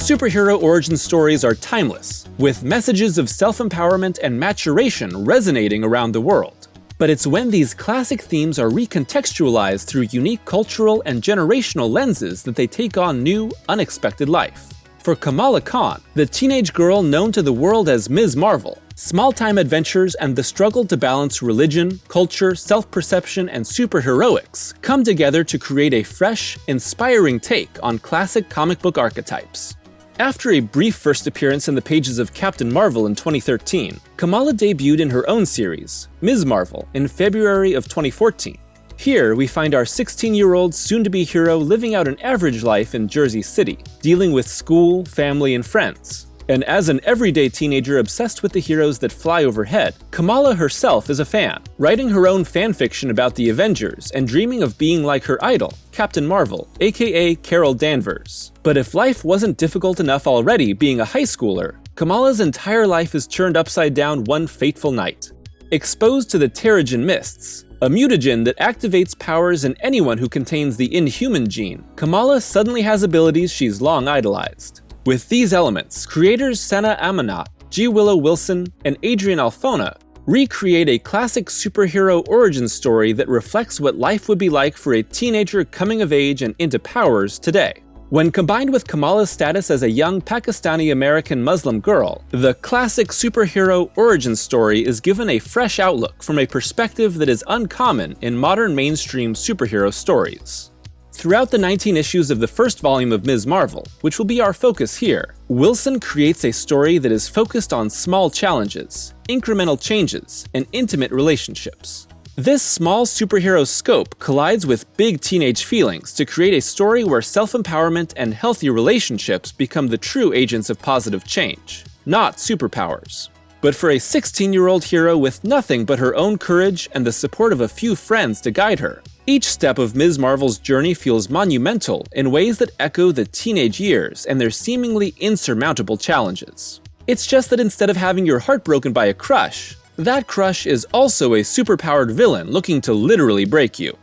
Superhero origin stories are timeless, with messages of self-empowerment and maturation resonating around the world. But it's when these classic themes are recontextualized through unique cultural and generational lenses that they take on new, unexpected life. For Kamala Khan, the teenage girl known to the world as Ms. Marvel, small-time adventures and the struggle to balance religion, culture, self-perception, and superheroics come together to create a fresh, inspiring take on classic comic book archetypes. After a brief first appearance in the pages of Captain Marvel in 2013, Kamala debuted in her own series, Ms. Marvel, in February of 2014. Here, we find our 16-year-old soon-to-be hero living out an average life in Jersey City, dealing with school, family, and friends. And as an everyday teenager obsessed with the heroes that fly overhead, Kamala herself is a fan, writing her own fanfiction about the Avengers and dreaming of being like her idol, Captain Marvel, aka Carol Danvers. But if life wasn't difficult enough already being a high schooler, Kamala's entire life is turned upside down one fateful night. Exposed to the Terrigen Mists, a mutagen that activates powers in anyone who contains the Inhuman gene, Kamala suddenly has abilities she's long idolized. With these elements, creators Sana Amanat, G. Willow Wilson, and Adrian Alphona recreate a classic superhero origin story that reflects what life would be like for a teenager coming of age and into powers today. When combined with Kamala's status as a young Pakistani-American Muslim girl, the classic superhero origin story is given a fresh outlook from a perspective that is uncommon in modern mainstream superhero stories. Throughout the 19 issues of the first volume of Ms. Marvel, which will be our focus here, Wilson creates a story that is focused on small challenges, incremental changes, and intimate relationships. This small superhero scope collides with big teenage feelings to create a story where self-empowerment and healthy relationships become the true agents of positive change, not superpowers. But for a 16-year-old hero with nothing but her own courage and the support of a few friends to guide her, each step of Ms. Marvel's journey feels monumental in ways that echo the teenage years and their seemingly insurmountable challenges. It's just that instead of having your heart broken by a crush, that crush is also a superpowered villain looking to literally break you.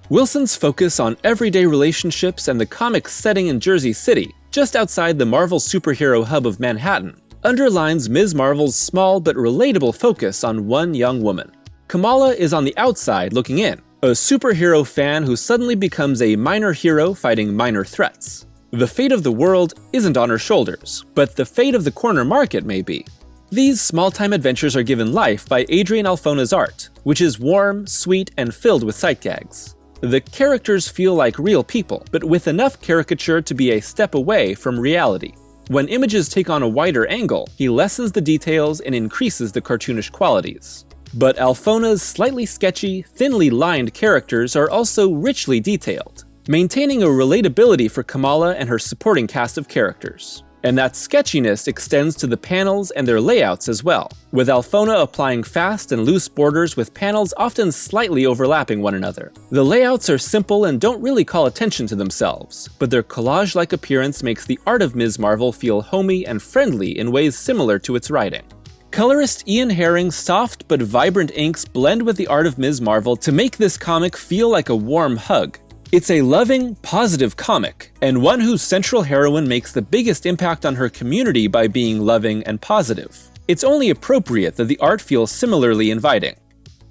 Wilson's focus on everyday relationships and the comic's setting in Jersey City, just outside the Marvel superhero hub of Manhattan, underlines Ms. Marvel's small but relatable focus on one young woman. Kamala is on the outside looking in, a superhero fan who suddenly becomes a minor hero fighting minor threats. The fate of the world isn't on her shoulders, but the fate of the corner market may be. These small-time adventures are given life by Adrian Alphona's art, which is warm, sweet, and filled with sight gags. The characters feel like real people, but with enough caricature to be a step away from reality. When images take on a wider angle, he lessens the details and increases the cartoonish qualities. But Alphona's slightly sketchy, thinly lined characters are also richly detailed, maintaining a relatability for Kamala and her supporting cast of characters. And that sketchiness extends to the panels and their layouts as well, with Alphona applying fast and loose borders with panels often slightly overlapping one another. The layouts are simple and don't really call attention to themselves, but their collage-like appearance makes the art of Ms. Marvel feel homey and friendly in ways similar to its writing. Colorist Ian Herring's soft but vibrant inks blend with the art of Ms. Marvel to make this comic feel like a warm hug. It's a loving, positive comic, and one whose central heroine makes the biggest impact on her community by being loving and positive. It's only appropriate that the art feels similarly inviting.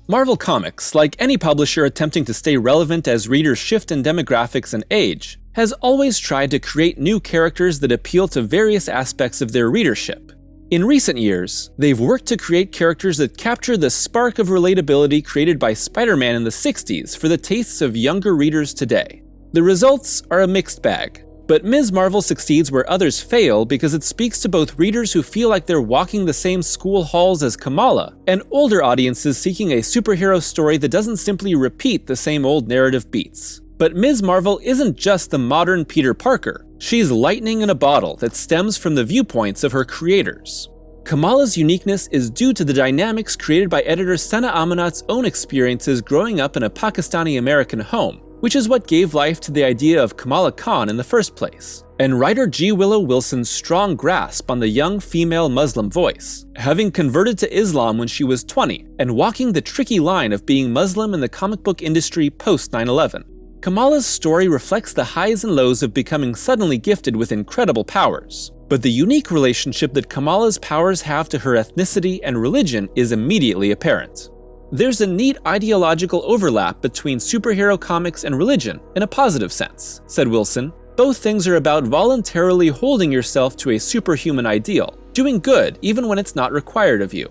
Marvel Comics, like any publisher attempting to stay relevant as readers shift in demographics and age, has always tried to create new characters that appeal to various aspects of their readership. In recent years, they've worked to create characters that capture the spark of relatability created by Spider-Man in the 60s for the tastes of younger readers today. The results are a mixed bag, but Ms. Marvel succeeds where others fail because it speaks to both readers who feel like they're walking the same school halls as Kamala, and older audiences seeking a superhero story that doesn't simply repeat the same old narrative beats. But Ms. Marvel isn't just the modern Peter Parker. She's lightning in a bottle that stems from the viewpoints of her creators. Kamala's uniqueness is due to the dynamics created by editor Sana Amanat's own experiences growing up in a Pakistani-American home, which is what gave life to the idea of Kamala Khan in the first place, and writer G. Willow Wilson's strong grasp on the young female Muslim voice, having converted to Islam when she was 20 and walking the tricky line of being Muslim in the comic book industry post 9/11. Kamala's story reflects the highs and lows of becoming suddenly gifted with incredible powers, but the unique relationship that Kamala's powers have to her ethnicity and religion is immediately apparent. There's a neat ideological overlap between superhero comics and religion in a positive sense, said Wilson. Both things are about voluntarily holding yourself to a superhuman ideal, doing good even when it's not required of you.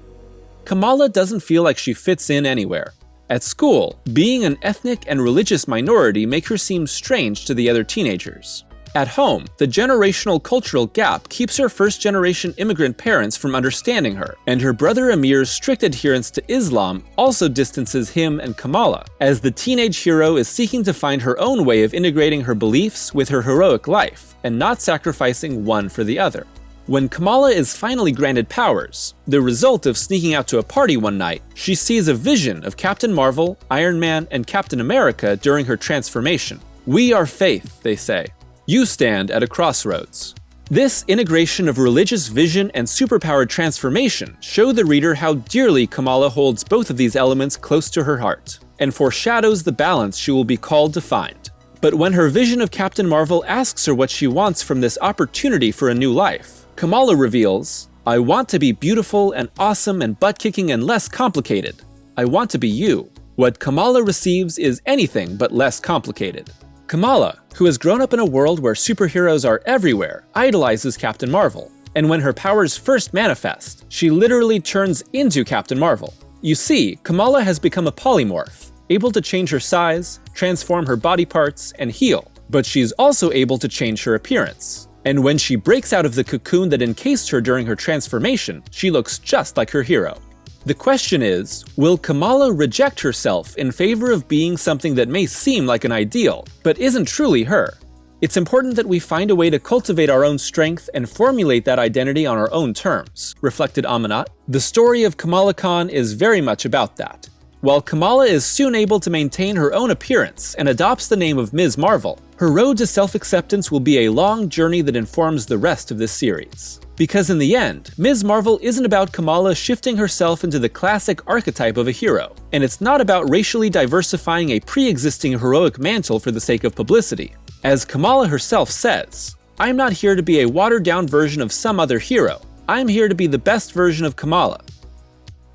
Kamala doesn't feel like she fits in anywhere. At school, being an ethnic and religious minority makes her seem strange to the other teenagers. At home, the generational cultural gap keeps her first-generation immigrant parents from understanding her, and her brother Amir's strict adherence to Islam also distances him and Kamala, as the teenage hero is seeking to find her own way of integrating her beliefs with her heroic life, and not sacrificing one for the other. When Kamala is finally granted powers, the result of sneaking out to a party one night, she sees a vision of Captain Marvel, Iron Man, and Captain America during her transformation. "We are faith," they say. "You stand at a crossroads." This integration of religious vision and superpowered transformation show the reader how dearly Kamala holds both of these elements close to her heart, and foreshadows the balance she will be called to find. But when her vision of Captain Marvel asks her what she wants from this opportunity for a new life, Kamala reveals, "I want to be beautiful and awesome and butt-kicking and less complicated. I want to be you." What Kamala receives is anything but less complicated. Kamala, who has grown up in a world where superheroes are everywhere, idolizes Captain Marvel, and when her powers first manifest, she literally turns into Captain Marvel. You see, Kamala has become a polymorph, able to change her size, transform her body parts, and heal, but she's also able to change her appearance. And when she breaks out of the cocoon that encased her during her transformation, she looks just like her hero. The question is, will Kamala reject herself in favor of being something that may seem like an ideal, but isn't truly her? It's important that we find a way to cultivate our own strength and formulate that identity on our own terms, reflected Amanat. The story of Kamala Khan is very much about that. While Kamala is soon able to maintain her own appearance and adopts the name of Ms. Marvel, her road to self-acceptance will be a long journey that informs the rest of this series. Because in the end, Ms. Marvel isn't about Kamala shifting herself into the classic archetype of a hero, and it's not about racially diversifying a pre-existing heroic mantle for the sake of publicity. As Kamala herself says, "I'm not here to be a watered-down version of some other hero. I'm here to be the best version of Kamala."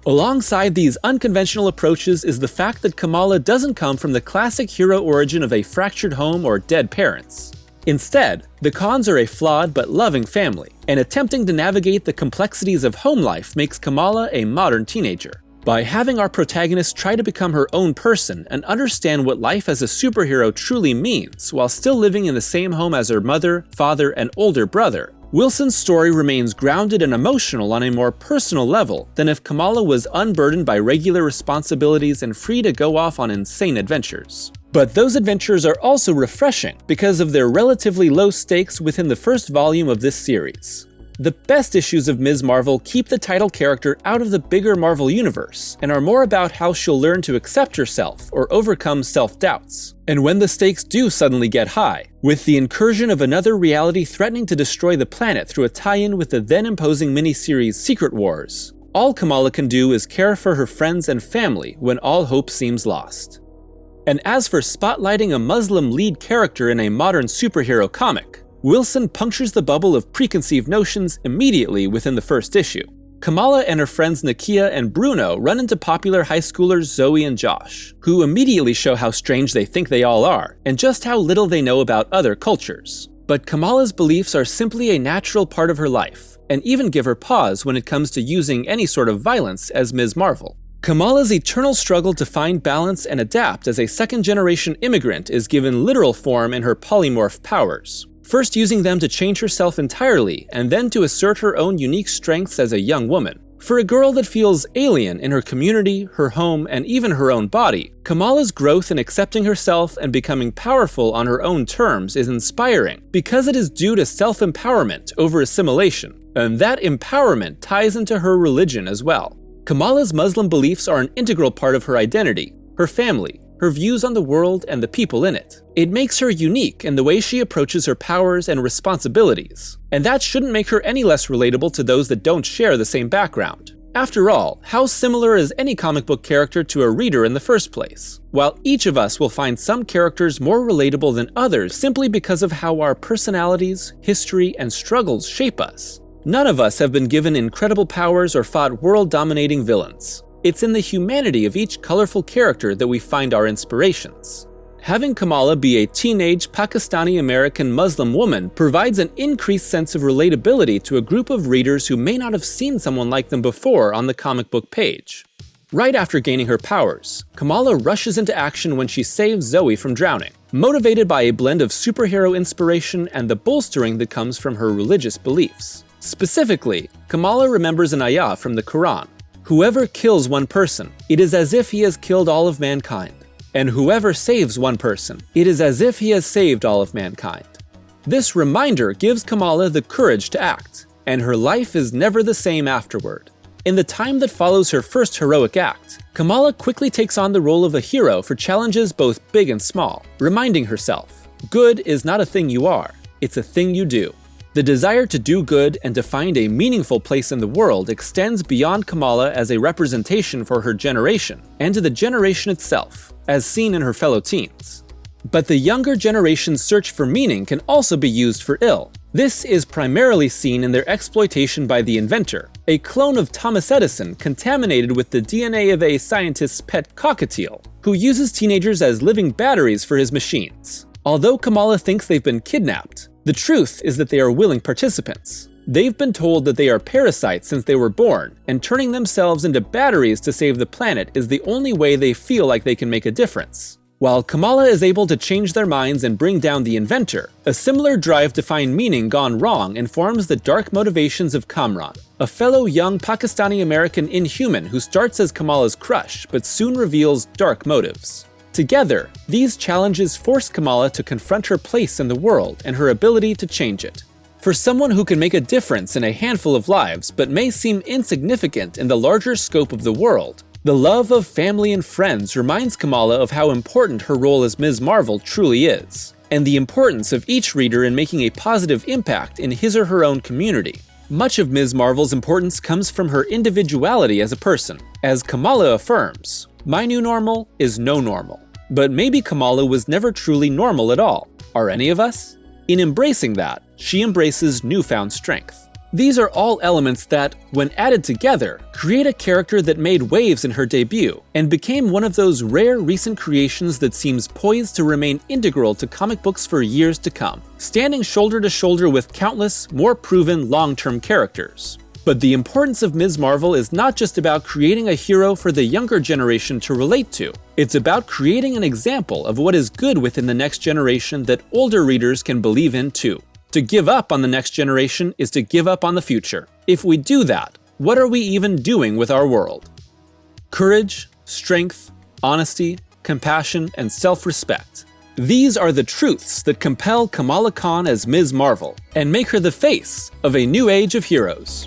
Alongside these unconventional approaches is the fact that Kamala doesn't come from the classic hero origin of a fractured home or dead parents. Instead, the Khans are a flawed but loving family, and attempting to navigate the complexities of home life makes Kamala a modern teenager. By having our protagonist try to become her own person and understand what life as a superhero truly means while still living in the same home as her mother, father, and older brother, Wilson's story remains grounded and emotional on a more personal level than if Kamala was unburdened by regular responsibilities and free to go off on insane adventures. But those adventures are also refreshing because of their relatively low stakes within the first volume of this series. The best issues of Ms. Marvel keep the title character out of the bigger Marvel universe and are more about how she'll learn to accept herself or overcome self-doubts. And when the stakes do suddenly get high, with the incursion of another reality threatening to destroy the planet through a tie-in with the then-imposing miniseries Secret Wars, all Kamala can do is care for her friends and family when all hope seems lost. And as for spotlighting a Muslim lead character in a modern superhero comic, Wilson punctures the bubble of preconceived notions immediately within the first issue. Kamala and her friends Nakia and Bruno run into popular high schoolers Zoe and Josh, who immediately show how strange they think they all are, and just how little they know about other cultures. But Kamala's beliefs are simply a natural part of her life, and even give her pause when it comes to using any sort of violence as Ms. Marvel. Kamala's eternal struggle to find balance and adapt as a second-generation immigrant is given literal form in her polymorph powers. First using them to change herself entirely, and then to assert her own unique strengths as a young woman. For a girl that feels alien in her community, her home, and even her own body, Kamala's growth in accepting herself and becoming powerful on her own terms is inspiring because it is due to self-empowerment over assimilation, and that empowerment ties into her religion as well. Kamala's Muslim beliefs are an integral part of her identity, her family, her views on the world, and the people in it. It makes her unique in the way she approaches her powers and responsibilities, and that shouldn't make her any less relatable to those that don't share the same background. After all, how similar is any comic book character to a reader in the first place? While each of us will find some characters more relatable than others simply because of how our personalities, history, and struggles shape us, none of us have been given incredible powers or fought world-dominating villains. It's in the humanity of each colorful character that we find our inspirations. Having Kamala be a teenage Pakistani-American Muslim woman provides an increased sense of relatability to a group of readers who may not have seen someone like them before on the comic book page. Right after gaining her powers, Kamala rushes into action when she saves Zoe from drowning, motivated by a blend of superhero inspiration and the bolstering that comes from her religious beliefs. Specifically, Kamala remembers an ayah from the Quran: "Whoever kills one person, it is as if he has killed all of mankind. And whoever saves one person, it is as if he has saved all of mankind." This reminder gives Kamala the courage to act, and her life is never the same afterward. In the time that follows her first heroic act, Kamala quickly takes on the role of a hero for challenges both big and small, reminding herself, good is not a thing you are, it's a thing you do. The desire to do good and to find a meaningful place in the world extends beyond Kamala as a representation for her generation, and to the generation itself, as seen in her fellow teens. But the younger generation's search for meaning can also be used for ill. This is primarily seen in their exploitation by the inventor, a clone of Thomas Edison contaminated with the DNA of a scientist's pet cockatiel, who uses teenagers as living batteries for his machines. Although Kamala thinks they've been kidnapped, the truth is that they are willing participants. They've been told that they are parasites since they were born, and turning themselves into batteries to save the planet is the only way they feel like they can make a difference. While Kamala is able to change their minds and bring down the inventor, a similar drive to find meaning gone wrong informs the dark motivations of Kamran, a fellow young Pakistani-American inhuman who starts as Kamala's crush but soon reveals dark motives. Together, these challenges force Kamala to confront her place in the world and her ability to change it. For someone who can make a difference in a handful of lives but may seem insignificant in the larger scope of the world, the love of family and friends reminds Kamala of how important her role as Ms. Marvel truly is, and the importance of each reader in making a positive impact in his or her own community. Much of Ms. Marvel's importance comes from her individuality as a person. As Kamala affirms, "My new normal is no normal." But maybe Kamala was never truly normal at all. Are any of us? In embracing that, she embraces newfound strength. These are all elements that, when added together, create a character that made waves in her debut and became one of those rare recent creations that seems poised to remain integral to comic books for years to come, standing shoulder to shoulder with countless, more proven long-term characters. But the importance of Ms. Marvel is not just about creating a hero for the younger generation to relate to. It's about creating an example of what is good within the next generation that older readers can believe in too. To give up on the next generation is to give up on the future. If we do that, what are we even doing with our world? Courage, strength, honesty, compassion, and self-respect. These are the truths that compel Kamala Khan as Ms. Marvel and make her the face of a new age of heroes.